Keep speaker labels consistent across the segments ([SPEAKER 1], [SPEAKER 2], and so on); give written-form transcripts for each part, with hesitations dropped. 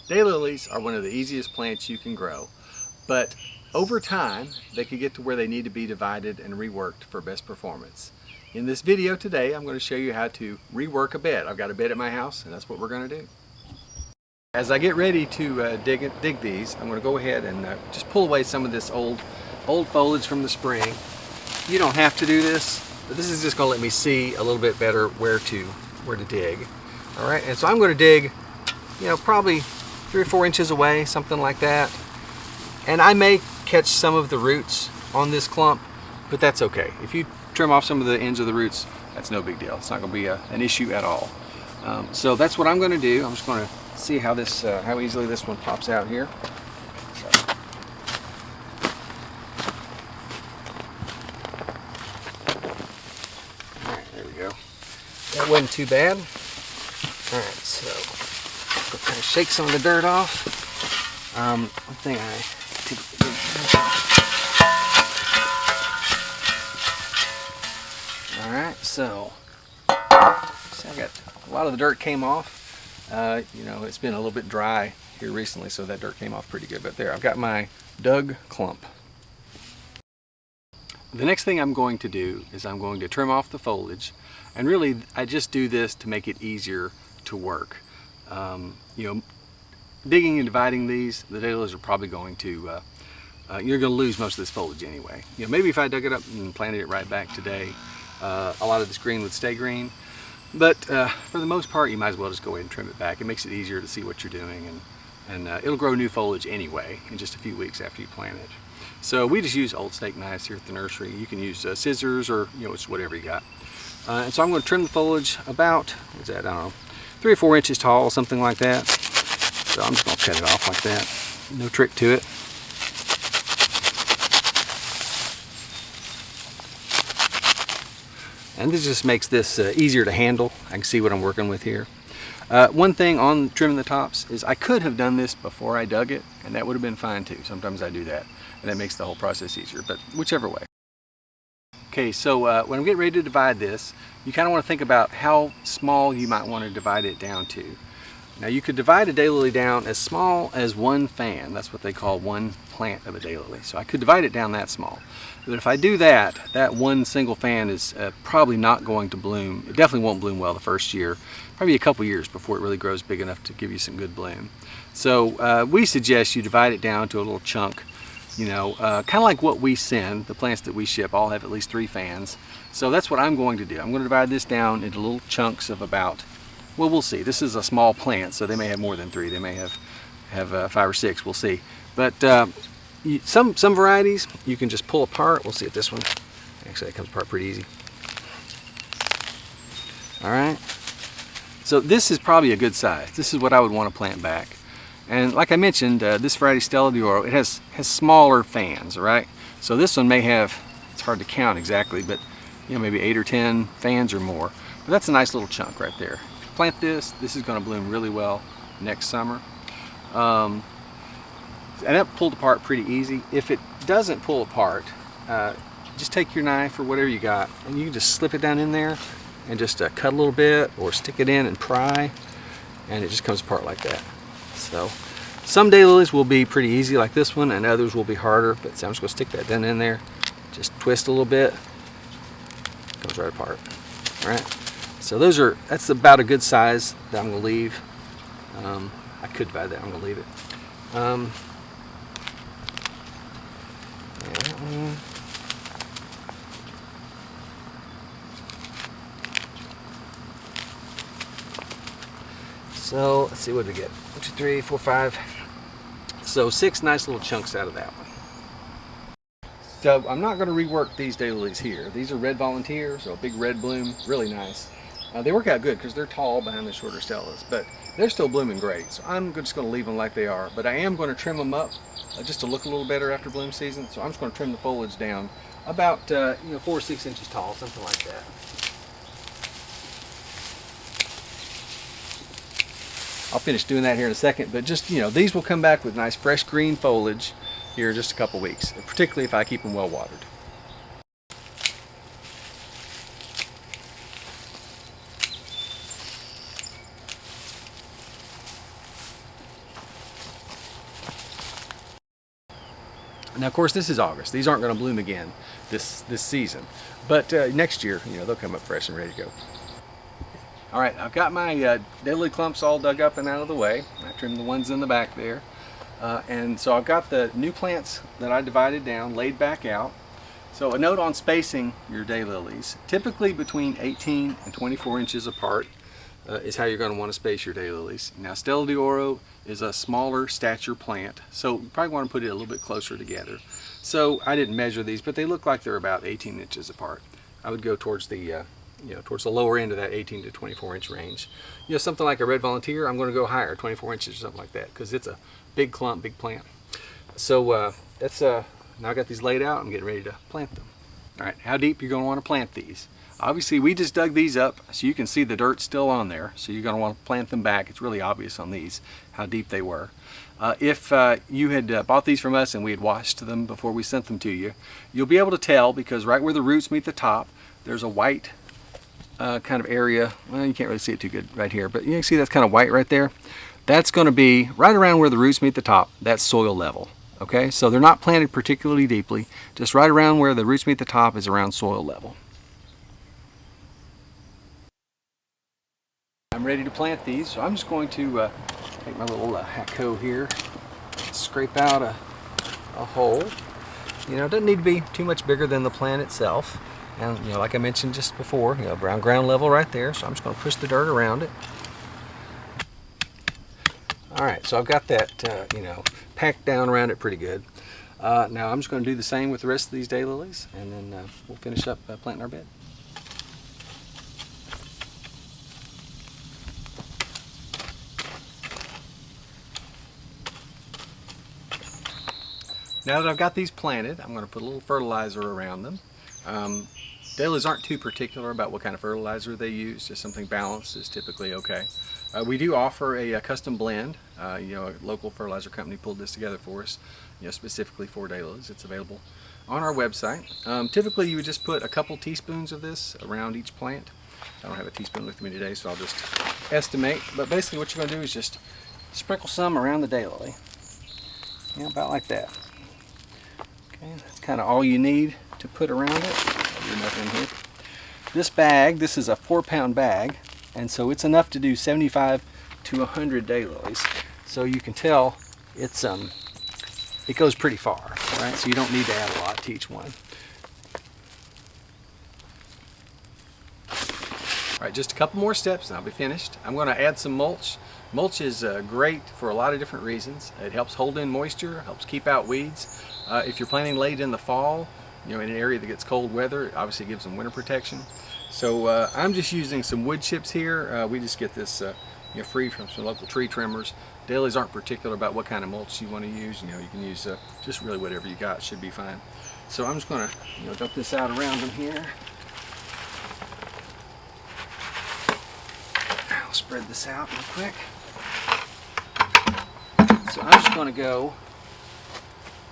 [SPEAKER 1] Daylilies are one of the easiest plants you can grow, but over time they could get to where they need to be divided and reworked for best performance. In this video today, I'm going to show you how to rework a bed. I've got a bed at my house and that's what we're going to do. As I get ready to dig these, I'm going to go ahead and just pull away some of this old foliage from the spring. You don't have to do this, but this is just going to let me see a little bit better where to dig. All right, and so I'm going to dig, probably 3 or 4 inches away, something like that. And I may catch some of the roots on this clump, but that's okay. If you trim off some of the ends of the roots, that's no big deal. It's not going to be an issue at all. So that's what I'm going to do. I'm just going to see how easily this one pops out here. So. All right, there we go. That wasn't too bad. All right, so I'll kind of shake some of the dirt off. One thing I typically do. All right, so I got a lot of the dirt came off. It's been a little bit dry here recently, so that dirt came off pretty good. But there, I've got my dug clump. The next thing I'm going to do is I'm going to trim off the foliage, and really I just do this to make it easier to work. Digging and dividing these, the daylilies are probably going to, you're going to lose most of this foliage anyway. Maybe if I dug it up and planted it right back today, a lot of this green would stay green. But for the most part, you might as well just go ahead and trim it back. It makes it easier to see what you're doing, and it'll grow new foliage anyway in just a few weeks after you plant it. So we just use old steak knives here at the nursery. You can use scissors or it's whatever you got. And so I'm going to trim the foliage about, what's that, I don't know, 3 or 4 inches tall, something like that. So I'm just going to cut it off like that. No trick to it. And this just makes this easier to handle. I can see what I'm working with here. One thing on trimming the tops is I could have done this before I dug it, and that would have been fine too. Sometimes I do that, and that makes the whole process easier, but whichever way. Okay, so when I'm getting ready to divide this, you kind of want to think about how small you might want to divide it down to. Now you could divide a daylily down as small as 1 fan. That's what they call 1 plant of a daylily. So I could divide it down that small. But if I do that, that 1 single fan is probably not going to bloom. It definitely won't bloom well the first year. Probably a couple years before it really grows big enough to give you some good bloom. So we suggest you divide it down to a little chunk. Kind of like what we send. The plants that we ship all have at least 3 fans. So that's what I'm going to do. I'm going to divide this down into little chunks of about, well, we'll see. This is a small plant, so they may have more than 3. They may have 5 or 6. We'll see. But some varieties you can just pull apart. We'll see if this one, actually it comes apart pretty easy. All right. So this is probably a good size. This is what I would want to plant back. And like I mentioned, this variety Stella d'Oro, it has smaller fans, all right? So this one may have, it's hard to count exactly, but maybe 8 or 10 fans or more. But that's a nice little chunk right there. Plant this is going to bloom really well next summer. And that pulled apart pretty easy. If it doesn't pull apart, just take your knife or whatever you got, and you can just slip it down in there and just cut a little bit or stick it in and pry, and it just comes apart like that. So some daylilies will be pretty easy like this one, and others will be harder, but so I'm just going to stick that down in there, just twist a little bit, comes right apart. All right. So that's about a good size that I'm going to leave. I could divide that, I'm going to leave it. So let's see, what did we get? 1, 2, 3, 4, 5. So 6 nice little chunks out of that one. So I'm not going to rework these daylilies here. These are red volunteers, so a big red bloom, really nice. They work out good because they're tall behind the shorter stellas, but they're still blooming great. So I'm just going to leave them like they are, but I am going to trim them up just to look a little better after bloom season. So I'm just going to trim the foliage down about 4 or 6 inches tall, something like that. I'll finish doing that here in a second, but just these will come back with nice fresh green foliage here in just a couple weeks, particularly if I keep them well watered. Now, of course, this is August. These aren't going to bloom again this season, but next year, you know, they'll come up fresh and ready to go. All right, I've got my daylily clumps all dug up and out of the way. I trimmed the ones in the back there, and so I've got the new plants that I divided down laid back out. So a note on spacing your daylilies: typically between 18 and 24 inches apart is how you're going to want to space your daylilies. Now, Stella d'Oro is a smaller stature plant, so you probably want to put it a little bit closer together. So I didn't measure these, but they look like they're about 18 inches apart. I would go towards the towards the lower end of that 18 to 24 inch range. You know, something like a red volunteer, I'm going to go higher, 24 inches or something like that, because it's a big clump, big plant. So that's now I got these laid out. I'm getting ready to plant them. All right, how deep you're going to want to plant these? Obviously, we just dug these up so you can see the dirt still on there. So you're going to want to plant them back. It's really obvious on these how deep they were. If you had bought these from us and we had washed them before we sent them to you, you'll be able to tell, because right where the roots meet the top, there's a white kind of area. Well, you can't really see it too good right here, but you can see that's kind of white right there. That's going to be right around where the roots meet the top. That's soil level. Okay, so they're not planted particularly deeply. Just right around where the roots meet the top is around soil level. I'm ready to plant these, so I'm just going to take my little hack hoe here, scrape out a hole. You know, it doesn't need to be too much bigger than the plant itself. And, you know, like I mentioned just before, you know, around ground level right there. So I'm just going to push the dirt around it. All right, so I've got that, you know, packed down around it pretty good. Now I'm just going to do the same with the rest of these daylilies, and then we'll finish up planting our bed. Now that I've got these planted, I'm going to put a little fertilizer around them. Daylilies aren't too particular about what kind of fertilizer they use. Just something balanced is typically okay. We do offer a custom blend. You know, a local fertilizer company pulled this together for us, you know, specifically for daylilies. It's available on our website. Typically, you would just put a couple teaspoons of this around each plant. I don't have a teaspoon with me today, so I'll just estimate. But basically, what you're going to do is just sprinkle some around the daylily. You know, about like that. Okay, that's kind of all you need to put around it. Enough in here. This bag, this is a 4-pound bag, and so it's enough to do 75 to 100 daylilies. So you can tell it's it goes pretty far, right? So you don't need to add a lot to each one. All right, just a couple more steps and I'll be finished. I'm going to add some mulch. Mulch is great for a lot of different reasons. It helps hold in moisture, helps keep out weeds. If you're planting late in the fall, you know, in an area that gets cold weather, it obviously gives them winter protection. So I'm just using some wood chips here. We just get this you know, free from some local tree trimmers. Daylilies aren't particular about what kind of mulch you want to use. You know, you can use just really whatever you got, should be fine. So I'm just going to, you know, dump this out around them here. I'll spread this out real quick. So I'm just going to go,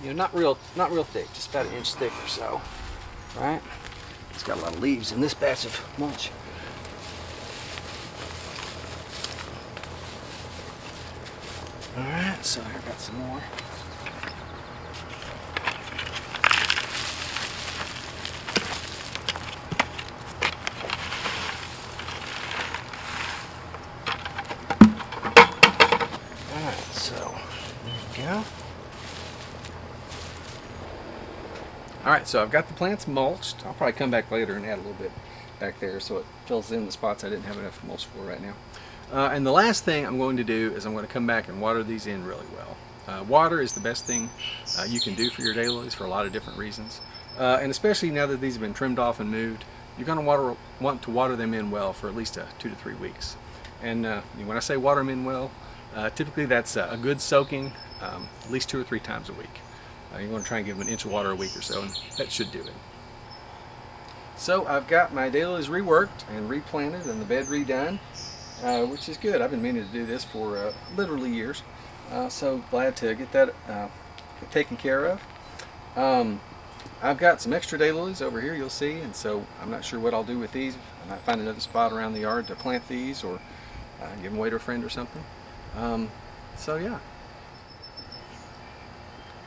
[SPEAKER 1] you know, not real thick, just about 1 inch thick or so, right? It's got a lot of leaves in this batch of mulch. All right, so I've got some more. All right, so there we go. All right, so I've got the plants mulched. I'll probably come back later and add a little bit back there so it fills in the spots I didn't have enough mulch for right now. And the last thing I'm going to do is I'm going to come back and water these in really well. Water is the best thing you can do for your daylilies for a lot of different reasons. And especially now that these have been trimmed off and moved, you're going to want to water them in well for at least 2 to 3 weeks. And when I say water them in well, typically that's a good soaking at least 2 or 3 times a week. You want to try and give them 1 inch of water a week or so, and that should do it. So I've got my daylilies reworked and replanted and the bed redone, which is good. I've been meaning to do this for literally years. So glad to get that taken care of. I've got some extra daylilies over here, you'll see, and so I'm not sure what I'll do with these. I might find another spot around the yard to plant these, or give them away to a friend or something. So yeah.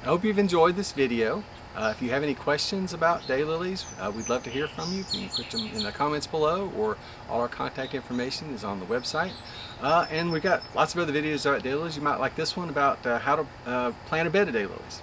[SPEAKER 1] I hope you've enjoyed this video. If you have any questions about daylilies, we'd love to hear from you. You can put them in the comments below, or all our contact information is on the website. And we've got lots of other videos about daylilies. You might like this one about how to plant a bed of daylilies.